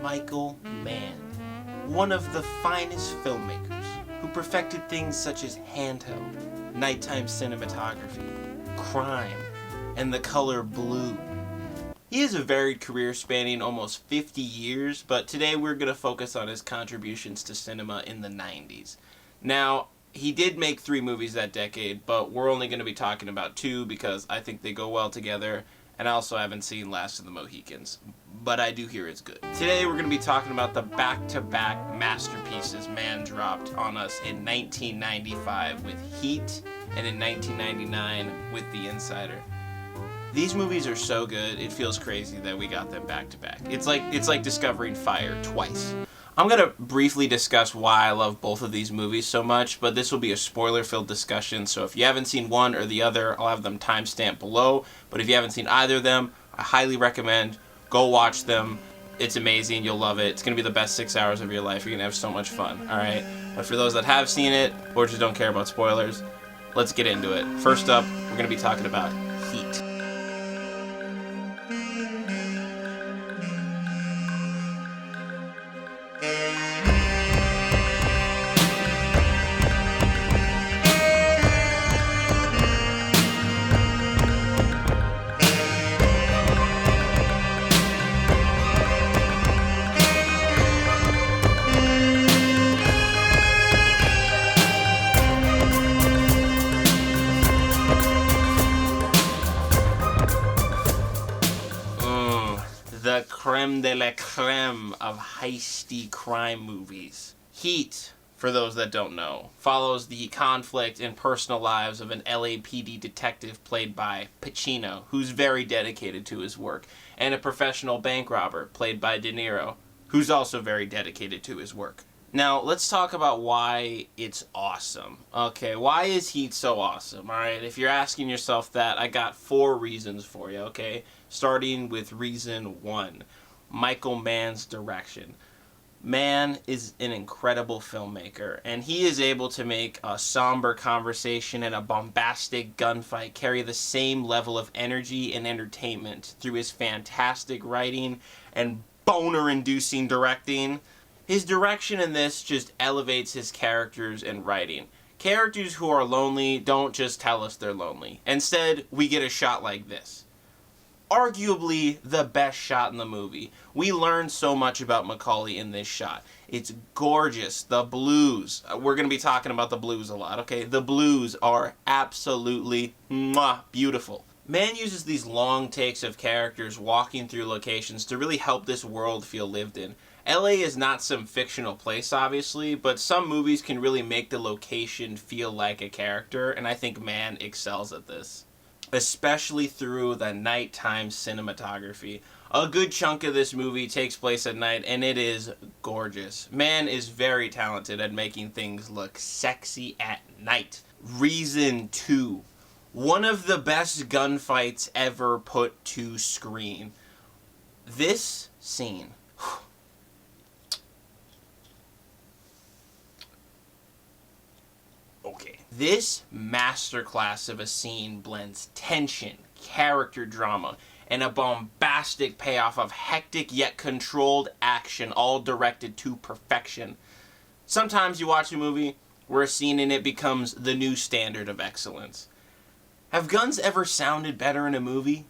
Michael Mann, one of the finest filmmakers who perfected things such as handheld, nighttime cinematography, crime, and the color blue. He has a varied career spanning almost 50 years, but today we're going to focus on his contributions to cinema in the 90s. Now, he did make 3 movies that decade, but we're only going to be talking about 2 because I think they go well together, and I also haven't seen Last of the Mohicans, but I do hear it's good. Today we're going to be talking about the back-to-back masterpieces Mann dropped on us in 1995 with Heat and in 1999 with The Insider. These movies are so good, it feels crazy that we got them back-to-back. It's like discovering fire twice. I'm going to briefly discuss why I love both of these movies so much, but this will be a spoiler-filled discussion, so if you haven't seen one or the other, I'll have them timestamped below. But if you haven't seen either of them, I highly recommend go watch them. It's amazing, you'll love it. It's going to be the best 6 hours of your life. You're going to have so much fun, alright? But for those that have seen it, or just don't care about spoilers, let's get into it. First up, we're going to be talking about Heat. The creme de la creme of heisty crime movies. Heat, for those that don't know, follows the conflict and personal lives of an LAPD detective played by Pacino, who's very dedicated to his work, and a professional bank robber played by De Niro, who's also very dedicated to his work. Now, let's talk about why it's awesome. Okay, why is Heat so awesome? Alright, if you're asking yourself that, I got 4 reasons for you, okay? Starting with reason 1, Michael Mann's direction. Mann is an incredible filmmaker, and he is able to make a somber conversation and a bombastic gunfight carry the same level of energy and entertainment through his fantastic writing and boner-inducing directing. His direction in this just elevates his characters and writing. Characters who are lonely don't just tell us they're lonely. Instead, we get a shot like this. Arguably the best shot in the movie. We learn so much about Macaulay in this shot. It's gorgeous. The blues. We're going to be talking about the blues a lot, okay? The blues are absolutely beautiful. Mann uses these long takes of characters walking through locations to really help this world feel lived in. LA is not some fictional place, obviously, but some movies can really make the location feel like a character, and I think Mann excels at this. Especially through the nighttime cinematography. A good chunk of this movie takes place at night, and it is gorgeous. Mann is very talented at making things look sexy at night. Reason 2. One of the best gunfights ever put to screen. This scene. Okay. This masterclass of a scene blends tension, character drama, and a bombastic payoff of hectic yet controlled action, all directed to perfection. Sometimes you watch a movie where a scene in it becomes the new standard of excellence. Have guns ever sounded better in a movie?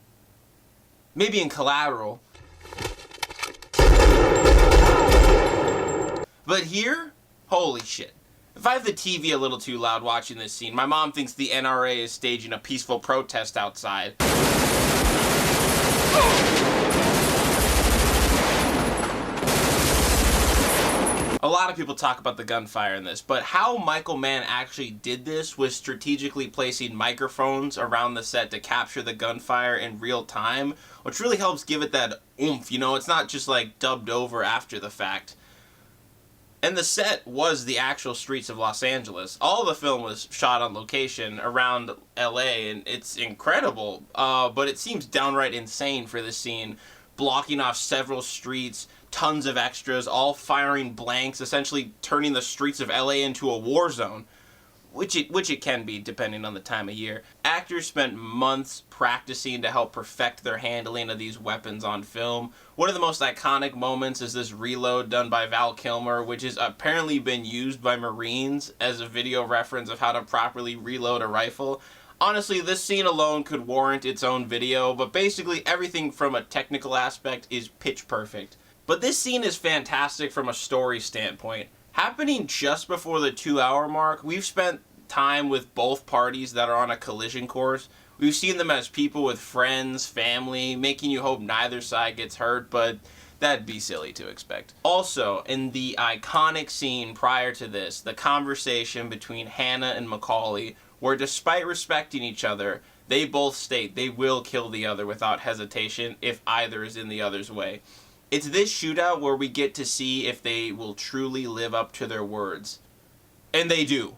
Maybe in Collateral. But here? Holy shit. If I have the TV a little too loud watching this scene, my mom thinks the NRA is staging a peaceful protest outside. A lot of people talk about the gunfire in this, but how Michael Mann actually did this was strategically placing microphones around the set to capture the gunfire in real time, which really helps give it that oomph, you know, it's not just like dubbed over after the fact. And the set was the actual streets of Los Angeles. All the film was shot on location around LA, and it's incredible, but it seems downright insane for this scene, blocking off several streets, tons of extras, all firing blanks, essentially turning the streets of LA into a war zone. which it can be depending on the time of year. Actors spent months practicing to help perfect their handling of these weapons on film. One of the most iconic moments is this reload done by Val Kilmer, which has apparently been used by Marines as a video reference of how to properly reload a rifle. Honestly, this scene alone could warrant its own video, but basically everything from a technical aspect is pitch perfect. But this scene is fantastic from a story standpoint. Happening just before the 2-hour mark, we've spent time with both parties that are on a collision course. We've seen them as people with friends, family, making you hope neither side gets hurt, but that'd be silly to expect. Also, in the iconic scene prior to this, the conversation between Hannah and Macaulay, where despite respecting each other, they both state they will kill the other without hesitation if either is in the other's way. It's this shootout where we get to see if they will truly live up to their words. And they do.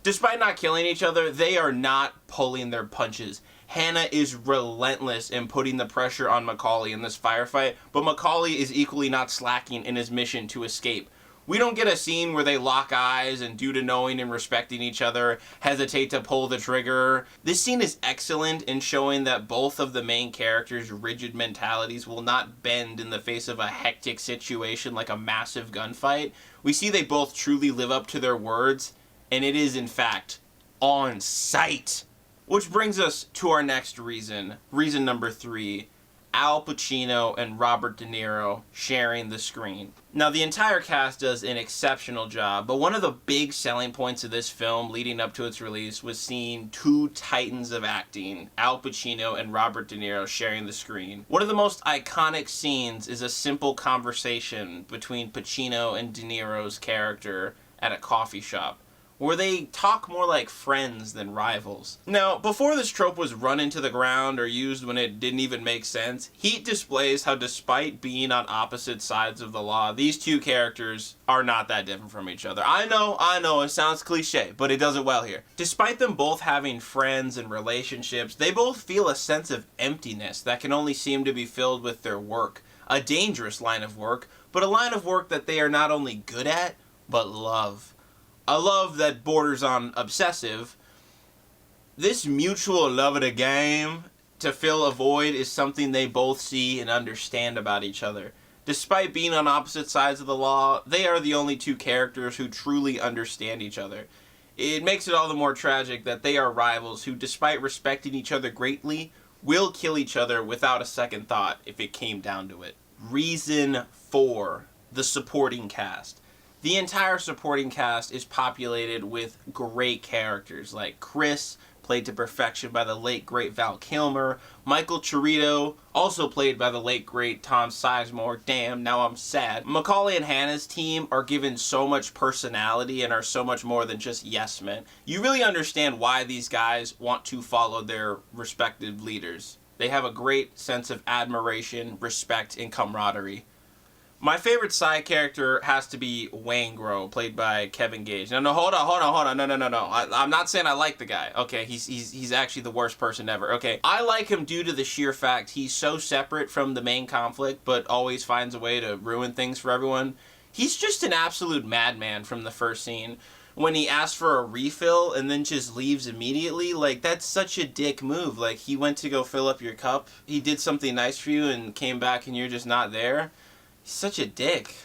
Despite not killing each other, they are not pulling their punches. Hannah is relentless in putting the pressure on Macaulay in this firefight, but Macaulay is equally not slacking in his mission to escape. We don't get a scene where they lock eyes and, due to knowing and respecting each other, hesitate to pull the trigger. This scene is excellent in showing that both of the main characters' rigid mentalities will not bend in the face of a hectic situation like a massive gunfight. We see they both truly live up to their words, and it is, in fact, on sight. Which brings us to our next reason. Reason number 3. Al Pacino and Robert De Niro sharing the screen. Now, the entire cast does an exceptional job, but one of the big selling points of this film leading up to its release was seeing two titans of acting, Al Pacino and Robert De Niro, sharing the screen. One of the most iconic scenes is a simple conversation between Pacino and De Niro's character at a coffee shop, where they talk more like friends than rivals. Now, before this trope was run into the ground or used when it didn't even make sense, Heat displays how despite being on opposite sides of the law, these two characters are not that different from each other. I know, it sounds cliche, but it does it well here. Despite them both having friends and relationships, they both feel a sense of emptiness that can only seem to be filled with their work. A dangerous line of work, but a line of work that they are not only good at, but love. A love that borders on obsessive. This mutual love of the game to fill a void is something they both see and understand about each other. Despite being on opposite sides of the law, they are the only two characters who truly understand each other. It makes it all the more tragic that they are rivals who, despite respecting each other greatly, will kill each other without a second thought if it came down to it. Reason 4. The supporting cast. The entire supporting cast is populated with great characters like Chris, played to perfection by the late great Val Kilmer, Michael Chirito, also played by the late great Tom Sizemore, damn, now I'm sad. Macaulay and Hannah's team are given so much personality and are so much more than just yes men. You really understand why these guys want to follow their respective leaders. They have a great sense of admiration, respect, and camaraderie. My favorite side character has to be Waingro, played by Kevin Gage. No, hold on. No. I'm not saying I like the guy. Okay, he's actually the worst person ever. Okay, I like him due to the sheer fact he's so separate from the main conflict, but always finds a way to ruin things for everyone. He's just an absolute madman from the first scene. When he asks for a refill and then just leaves immediately, like, that's such a dick move. Like, he went to go fill up your cup, he did something nice for you and came back and you're just not there. Such a dick.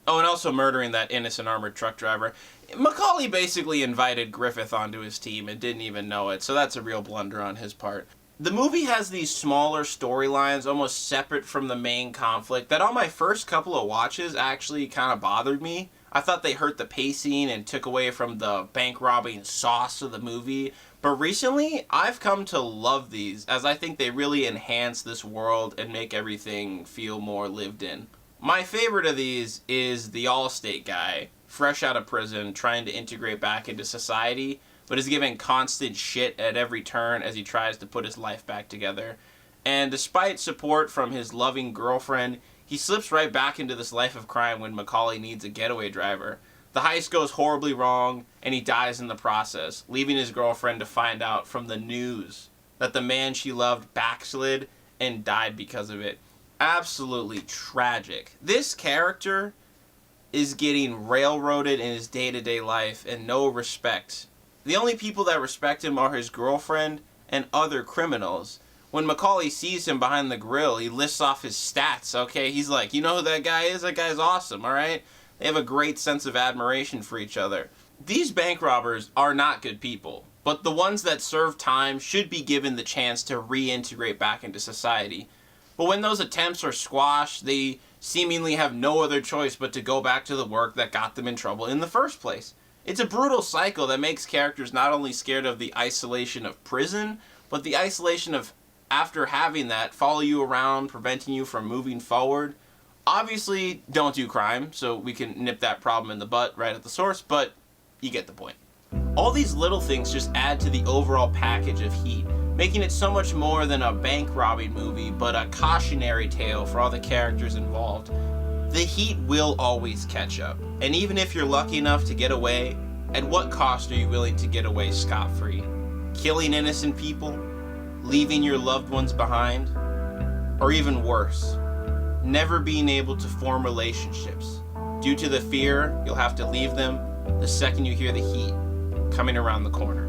Oh, and also murdering that innocent armored truck driver. Macaulay basically invited Griffith onto his team and didn't even know it, so that's a real blunder on his part. The movie has these smaller storylines almost separate from the main conflict that on my first couple of watches actually kind of bothered me. I thought they hurt the pacing and took away from the bank robbing sauce of the movie. But recently, I've come to love these, as I think they really enhance this world and make everything feel more lived in. My favorite of these is the Allstate guy, fresh out of prison, trying to integrate back into society, but is given constant shit at every turn as he tries to put his life back together. And despite support from his loving girlfriend, he slips right back into this life of crime when Macaulay needs a getaway driver. The heist goes horribly wrong, and he dies in the process, leaving his girlfriend to find out from the news that the man she loved backslid and died because of it. Absolutely tragic. This character is getting railroaded in his day-to-day life and no respect. The only people that respect him are his girlfriend and other criminals. When Macaulay sees him behind the grill, he lists off his stats, okay? He's like, you know who that guy is? That guy's awesome, alright? They have a great sense of admiration for each other. These bank robbers are not good people, but the ones that serve time should be given the chance to reintegrate back into society. But when those attempts are squashed, they seemingly have no other choice but to go back to the work that got them in trouble in the first place. It's a brutal cycle that makes characters not only scared of the isolation of prison, but the isolation of, after having that, follow you around, preventing you from moving forward. Obviously, don't do crime, so we can nip that problem in the butt right at the source, but you get the point. All these little things just add to the overall package of Heat, making it so much more than a bank robbing movie, but a cautionary tale for all the characters involved. The heat will always catch up, and even if you're lucky enough to get away, at what cost are you willing to get away scot-free? Killing innocent people? Leaving your loved ones behind? Or even worse, never being able to form relationships due to the fear you'll have to leave them the second you hear the heat coming around the corner.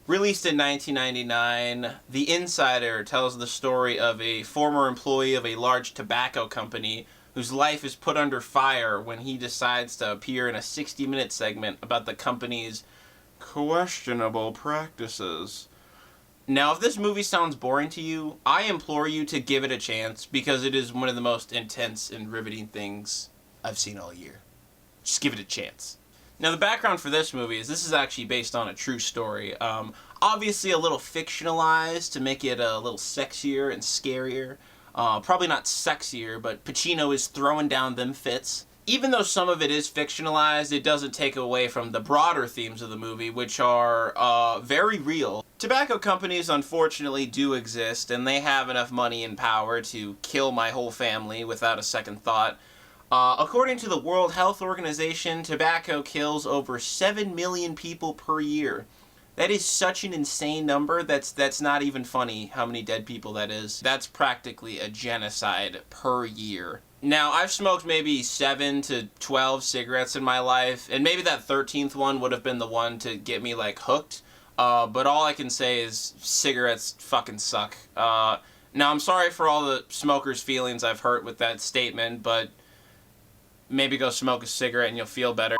Released in 1999, The Insider tells the story of a former employee of a large tobacco company whose life is put under fire when he decides to appear in a 60-minute segment about the company's questionable practices. Now, if this movie sounds boring to you, I implore you to give it a chance because it is one of the most intense and riveting things I've seen all year. Just give it a chance. Now, the background for this movie is this is actually based on a true story. Obviously a little fictionalized to make it a little sexier and scarier. Probably not sexier, but Pacino is throwing down them fits. Even though some of it is fictionalized, it doesn't take away from the broader themes of the movie, which are very real. Tobacco companies, unfortunately, do exist, and they have enough money and power to kill my whole family without a second thought. According to the World Health Organization, tobacco kills over 7 million people per year. That is such an insane number, that's not even funny how many dead people that is. That's practically a genocide per year. Now, I've smoked maybe 7 to 12 cigarettes in my life, and maybe that 13th one would have been the one to get me, like, hooked. But all I can say is cigarettes fucking suck. Now, I'm sorry for all the smokers' feelings I've hurt with that statement, but maybe go smoke a cigarette and you'll feel better.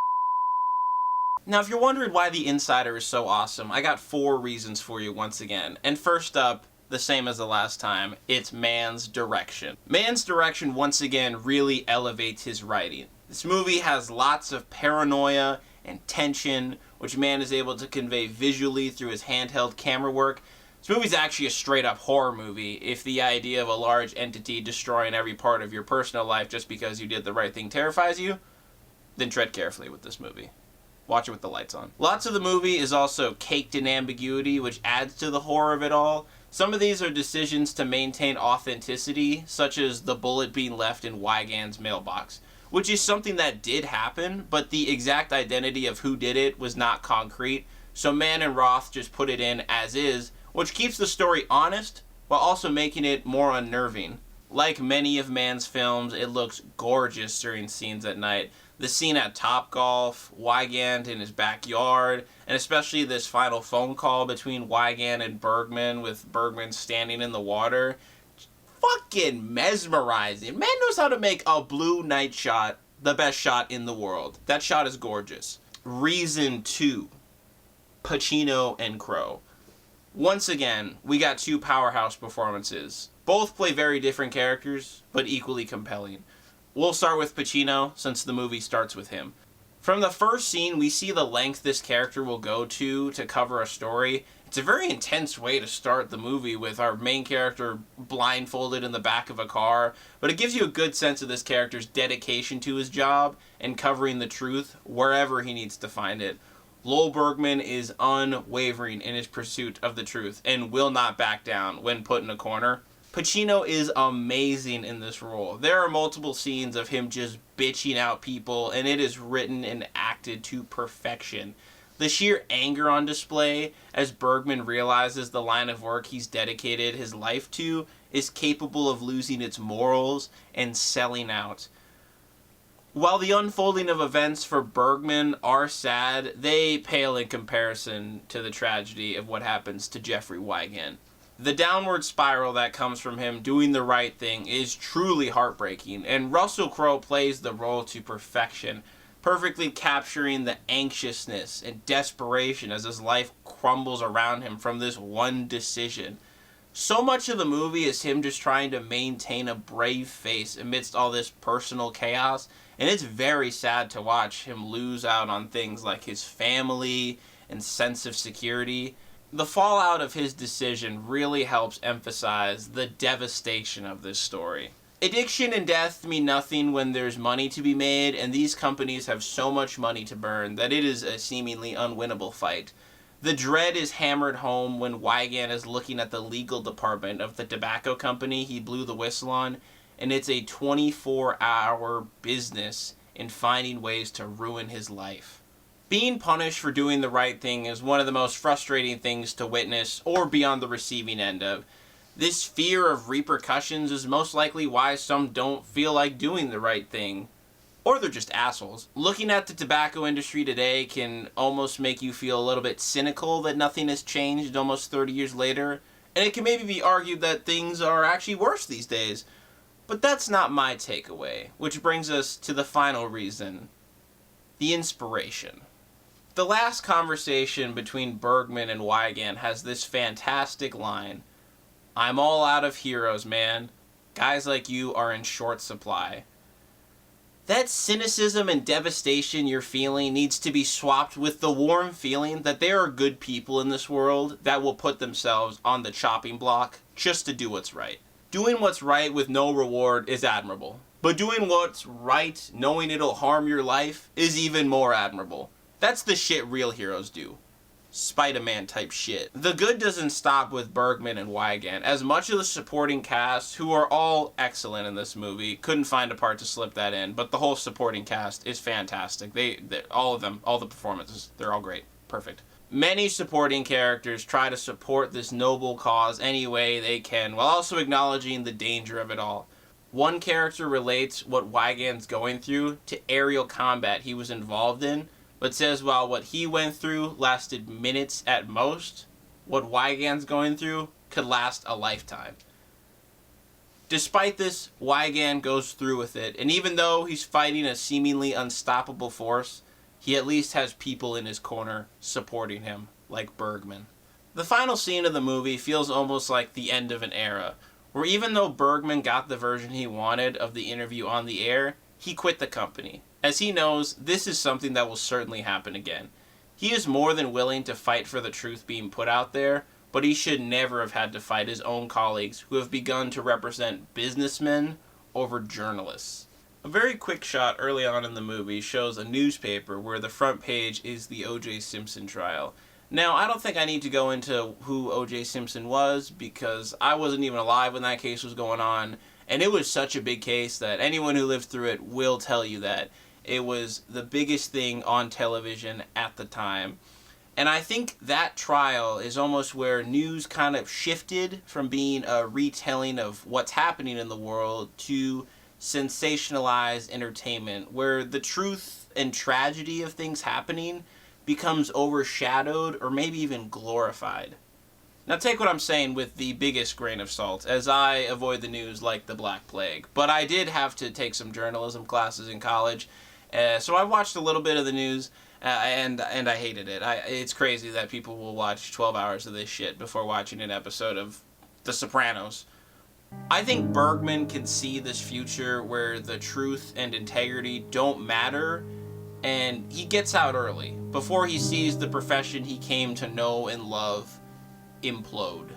Now, if you're wondering why The Insider is so awesome, I got 4 reasons for you once again. And first up, the same as the last time, it's Mann's direction. Mann's direction once again really elevates his writing. This movie has lots of paranoia and tension, which Mann is able to convey visually through his handheld camera work. This movie's actually a straight-up horror movie. If the idea of a large entity destroying every part of your personal life just because you did the right thing terrifies you, then tread carefully with this movie. Watch it with the lights on. Lots of the movie is also caked in ambiguity, which adds to the horror of it all. Some of these are decisions to maintain authenticity, such as the bullet being left in Wygand's mailbox, which is something that did happen, but the exact identity of who did it was not concrete, so Mann and Roth just put it in as is, which keeps the story honest, while also making it more unnerving. Like many of Mann's films, it looks gorgeous during scenes at night. The scene at Topgolf, Wygand in his backyard, and especially this final phone call between Wygand and Bergman, with Bergman standing in the water. Fucking mesmerizing. Mann knows how to make a blue night shot the best shot in the world. That shot is gorgeous. Reason 2. Pacino and Crowe. Once again, we got 2 powerhouse performances. Both play very different characters, but equally compelling. We'll start with Pacino, since the movie starts with him. From the first scene, we see the length this character will go to cover a story. It's a very intense way to start the movie with our main character blindfolded in the back of a car, but it gives you a good sense of this character's dedication to his job and covering the truth wherever he needs to find it. Lowell Bergman is unwavering in his pursuit of the truth and will not back down when put in a corner. Pacino is amazing in this role. There are multiple scenes of him just bitching out people, and it is written and acted to perfection. The sheer anger on display as Bergman realizes the line of work he's dedicated his life to is capable of losing its morals and selling out. While the unfolding of events for Bergman are sad, they pale in comparison to the tragedy of what happens to Jeffrey Wigand. The downward spiral that comes from him doing the right thing is truly heartbreaking, and Russell Crowe plays the role to perfection, perfectly capturing the anxiousness and desperation as his life crumbles around him from this one decision. So much of the movie is him just trying to maintain a brave face amidst all this personal chaos, and it's very sad to watch him lose out on things like his family and sense of security. The fallout of his decision really helps emphasize the devastation of this story. Addiction and death mean nothing when there's money to be made, and these companies have so much money to burn that it is a seemingly unwinnable fight. The dread is hammered home when Wigand is looking at the legal department of the tobacco company he blew the whistle on, and it's a 24-hour business in finding ways to ruin his life. Being punished for doing the right thing is one of the most frustrating things to witness or be on the receiving end of. This fear of repercussions is most likely why some don't feel like doing the right thing. Or they're just assholes. Looking at the tobacco industry today can almost make you feel a little bit cynical that nothing has changed almost 30 years later, and it can maybe be argued that things are actually worse these days. But that's not my takeaway, which brings us to the final reason: the inspiration. The last conversation between Bergman and Wigand has this fantastic line: "I'm all out of heroes, man. Guys like you are in short supply." That cynicism and devastation you're feeling needs to be swapped with the warm feeling that there are good people in this world that will put themselves on the chopping block just to do what's right. Doing what's right with no reward is admirable, but doing what's right knowing it'll harm your life is even more admirable. That's the shit real heroes do. Spider-Man type shit. The good doesn't stop with Bergman and Wigand. As much of the supporting cast, who are all excellent in this movie, couldn't find a part to slip that in, but the whole supporting cast is fantastic. They all of them, all the performances, they're all great. Perfect. Many supporting characters try to support this noble cause any way they can, while also acknowledging the danger of it all. One character relates what Wigand's going through to aerial combat he was involved in, but says while what he went through lasted minutes at most, what Wigand's going through could last a lifetime. Despite this, Wigand goes through with it, and even though he's fighting a seemingly unstoppable force, he at least has people in his corner supporting him, like Bergman. The final scene of the movie feels almost like the end of an era, where even though Bergman got the version he wanted of the interview on the air, he quit the company, as he knows this is something that will certainly happen again. He is more than willing to fight for the truth being put out there, but he should never have had to fight his own colleagues who have begun to represent businessmen over journalists. A very quick shot early on in the movie shows a newspaper where the front page is the O.J. Simpson trial. Now, I don't think I need to go into who O.J. Simpson was, because I wasn't even alive when that case was going on, and it was such a big case that anyone who lived through it will tell you that it was the biggest thing on television at the time. And I think that trial is almost where news kind of shifted from being a retelling of what's happening in the world to sensationalized entertainment, where the truth and tragedy of things happening becomes overshadowed or maybe even glorified. Now take what I'm saying with the biggest grain of salt, as I avoid the news like the Black Plague. But I did have to take some journalism classes in college, so I watched a little bit of the news, and I hated it. It's crazy that people will watch 12 hours of this shit before watching an episode of The Sopranos. I think Bergman can see this future where the truth and integrity don't matter, and he gets out early before he sees the profession he came to know and love implode.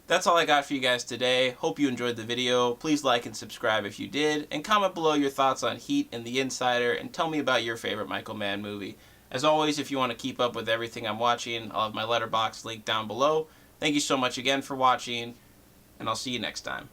That's all I got for you guys today. Hope you enjoyed the video. Please like and subscribe if you did, and comment below your thoughts on Heat and The Insider, and tell me about your favorite Michael Mann movie. As always, if you want to keep up with everything I'm watching, I'll have my Letterboxd link down below. Thank you so much again for watching, and I'll see you next time.